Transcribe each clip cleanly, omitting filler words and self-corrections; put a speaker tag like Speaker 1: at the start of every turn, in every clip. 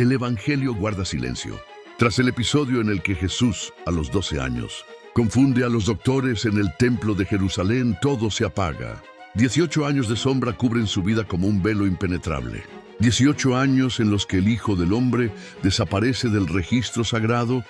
Speaker 1: El Evangelio guarda silencio. Tras el episodio en el que Jesús, a los 12 años, confunde a los doctores en el templo de Jerusalén, todo se apaga. 18 años de sombra cubren su vida como un velo impenetrable. 18 años en los que el Hijo del Hombre desaparece del registro sagrado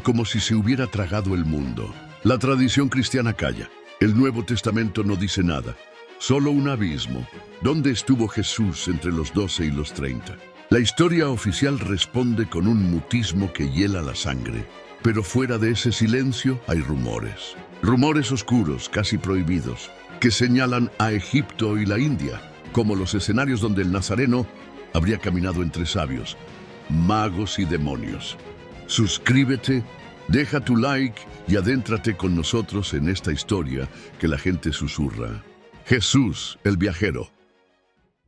Speaker 1: como si se hubiera tragado el mundo. La tradición cristiana calla. El Nuevo Testamento no dice nada. Solo un abismo. ¿Dónde estuvo Jesús entre los 12 y los 30? La historia oficial responde con un mutismo que hiela la sangre. Pero fuera de ese silencio hay rumores. Rumores oscuros, casi prohibidos, que señalan a Egipto y la India como los escenarios donde el Nazareno habría caminado entre sabios, magos y demonios. Suscríbete, deja tu like y adéntrate con nosotros en esta historia que la gente susurra. Jesús, el viajero.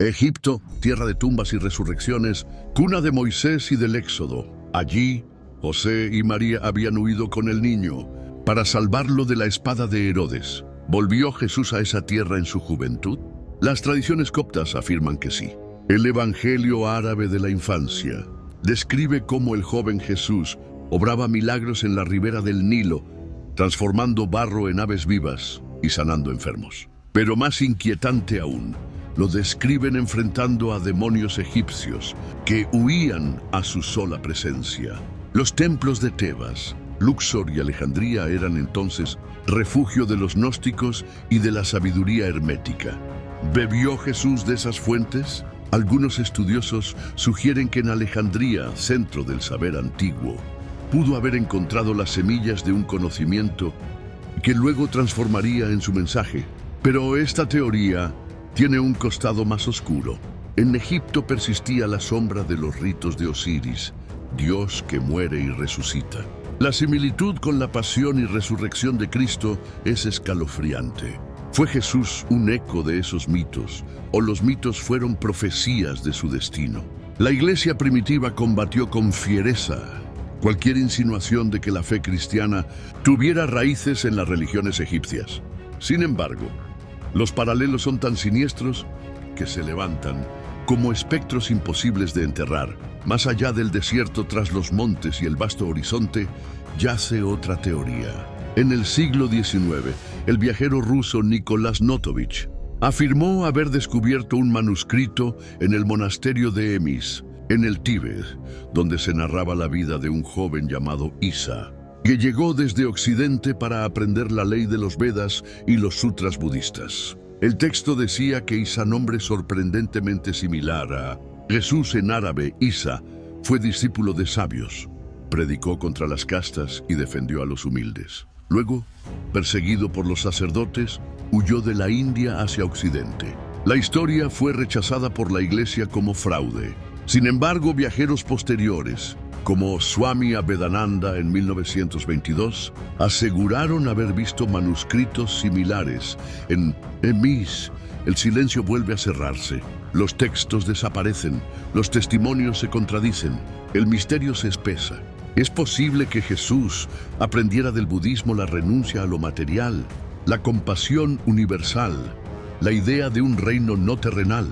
Speaker 1: Egipto, tierra de tumbas y resurrecciones, cuna de Moisés y del Éxodo. Allí, José y María habían huido con el niño para salvarlo de la espada de Herodes. ¿Volvió Jesús a esa tierra en su juventud? Las tradiciones coptas afirman que sí. El Evangelio árabe de la infancia describe cómo el joven Jesús obraba milagros en la ribera del Nilo, transformando barro en aves vivas y sanando enfermos. Pero más inquietante aún, lo describen enfrentando a demonios egipcios que huían a su sola presencia. Los templos de Tebas, Luxor y Alejandría eran entonces refugio de los gnósticos y de la sabiduría hermética. ¿Bebió Jesús de esas fuentes? Algunos estudiosos sugieren que en Alejandría, centro del saber antiguo, pudo haber encontrado las semillas de un conocimiento que luego transformaría en su mensaje. Pero esta teoría tiene un costado más oscuro. En Egipto persistía la sombra de los ritos de Osiris, Dios que muere y resucita. La similitud con la pasión y resurrección de Cristo es escalofriante. ¿Fue Jesús un eco de esos mitos, o los mitos fueron profecías de su destino? La iglesia primitiva combatió con fiereza cualquier insinuación de que la fe cristiana tuviera raíces en las religiones egipcias. Sin embargo, los paralelos son tan siniestros que se levantan como espectros imposibles de enterrar. Más allá del desierto, tras los montes y el vasto horizonte, yace otra teoría. En el siglo XIX, el viajero ruso Nikolás Notovich afirmó haber descubierto un manuscrito en el monasterio de Emis, en el Tíbet, donde se narraba la vida de un joven llamado Isa, que llegó desde Occidente para aprender la ley de los Vedas y los sutras budistas. El texto decía que Isa, nombre sorprendentemente similar a Jesús en árabe, Isa, fue discípulo de sabios, predicó contra las castas y defendió a los humildes. Luego, perseguido por los sacerdotes, huyó de la India hacia Occidente. La historia fue rechazada por la Iglesia como fraude. Sin embargo, viajeros posteriores, como Swami Abhedananda en 1922, aseguraron haber visto manuscritos similares. En Emis, el silencio vuelve a cerrarse. Los textos desaparecen, los testimonios se contradicen, el misterio se espesa. ¿Es posible que Jesús aprendiera del budismo la renuncia a lo material, la compasión universal, la idea de un reino no terrenal,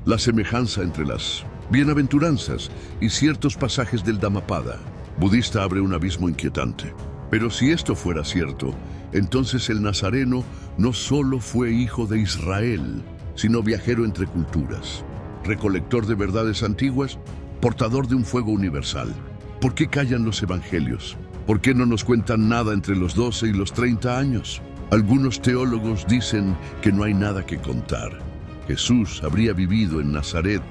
Speaker 1: la semejanza entre las bienaventuranzas y ciertos pasajes del Dhammapada budista abre un abismo inquietante? Pero si esto fuera cierto, entonces el Nazareno no solo fue hijo de Israel, sino viajero entre culturas, recolector de verdades antiguas, portador de un fuego universal. ¿Por qué callan los evangelios? ¿Por qué no nos cuentan nada entre los 12 y los 30 años? Algunos teólogos dicen que no hay nada que contar. Jesús habría vivido en Nazaret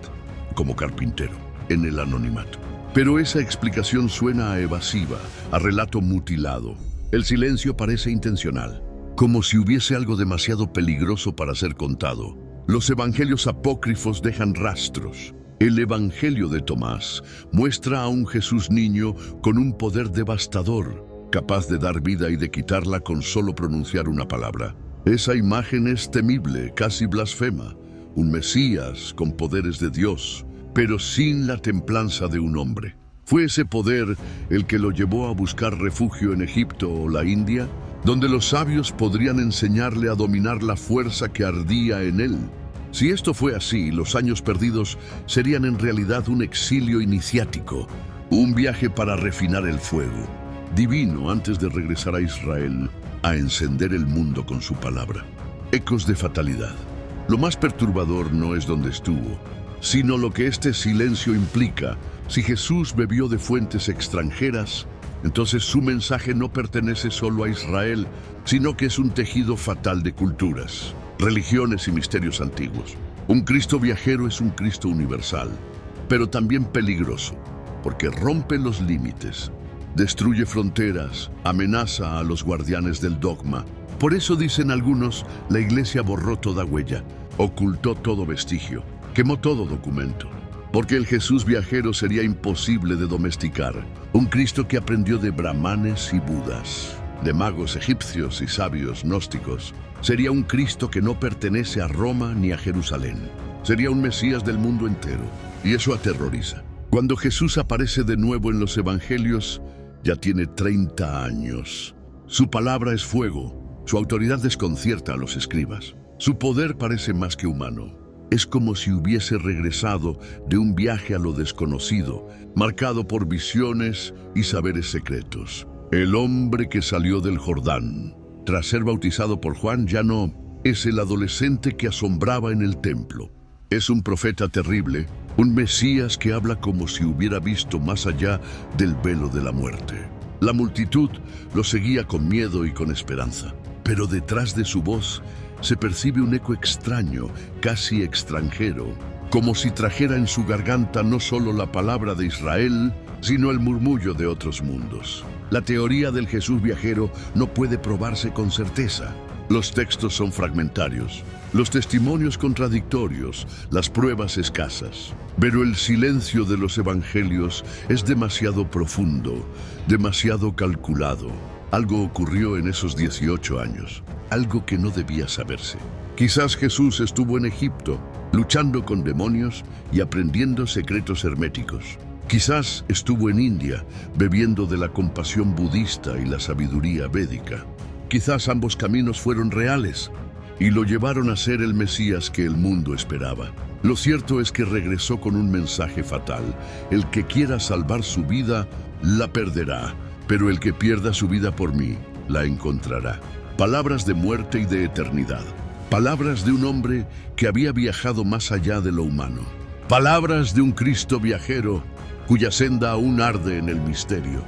Speaker 1: como carpintero, en el anonimato. Pero esa explicación suena a evasiva, a relato mutilado. El silencio parece intencional, como si hubiese algo demasiado peligroso para ser contado. Los evangelios apócrifos dejan rastros. El Evangelio de Tomás muestra a un Jesús niño con un poder devastador, capaz de dar vida y de quitarla con solo pronunciar una palabra. Esa imagen es temible, casi blasfema. Un Mesías con poderes de Dios, pero sin la templanza de un hombre. ¿Fue ese poder el que lo llevó a buscar refugio en Egipto o la India, donde los sabios podrían enseñarle a dominar la fuerza que ardía en él? Si esto fue así, los años perdidos serían en realidad un exilio iniciático, un viaje para refinar el fuego divino antes de regresar a Israel a encender el mundo con su palabra. Ecos de fatalidad. Lo más perturbador no es donde estuvo, sino lo que este silencio implica. Si Jesús bebió de fuentes extranjeras, entonces su mensaje no pertenece solo a Israel, sino que es un tejido fatal de culturas, religiones y misterios antiguos. Un Cristo viajero es un Cristo universal, pero también peligroso, porque rompe los límites, destruye fronteras, amenaza a los guardianes del dogma. Por eso dicen algunos, la Iglesia borró toda huella, ocultó todo vestigio, quemó todo documento. Porque el Jesús viajero sería imposible de domesticar, un Cristo que aprendió de brahmanes y budas, de magos egipcios y sabios gnósticos. Sería un Cristo que no pertenece a Roma ni a Jerusalén. Sería un Mesías del mundo entero, y eso aterroriza. Cuando Jesús aparece de nuevo en los evangelios, ya tiene 30 años. Su palabra es fuego, su autoridad desconcierta a los escribas. Su poder parece más que humano. Es como si hubiese regresado de un viaje a lo desconocido, marcado por visiones y saberes secretos. El hombre que salió del Jordán, tras ser bautizado por Juan, ya no es el adolescente que asombraba en el templo. Es un profeta terrible, un Mesías que habla como si hubiera visto más allá del velo de la muerte. La multitud lo seguía con miedo y con esperanza, pero detrás de su voz se percibe un eco extraño, casi extranjero, como si trajera en su garganta no solo la palabra de Israel, sino el murmullo de otros mundos. La teoría del Jesús viajero no puede probarse con certeza. Los textos son fragmentarios, los testimonios contradictorios, las pruebas escasas. Pero el silencio de los evangelios es demasiado profundo, demasiado calculado. Algo ocurrió en esos 18 años, algo que no debía saberse. Quizás Jesús estuvo en Egipto, luchando con demonios y aprendiendo secretos herméticos. Quizás estuvo en India, bebiendo de la compasión budista y la sabiduría védica. Quizás ambos caminos fueron reales y lo llevaron a ser el Mesías que el mundo esperaba. Lo cierto es que regresó con un mensaje fatal. El que quiera salvar su vida, la perderá. Pero el que pierda su vida por mí, la encontrará. Palabras de muerte y de eternidad. Palabras de un hombre que había viajado más allá de lo humano. Palabras de un Cristo viajero cuya senda aún arde en el misterio.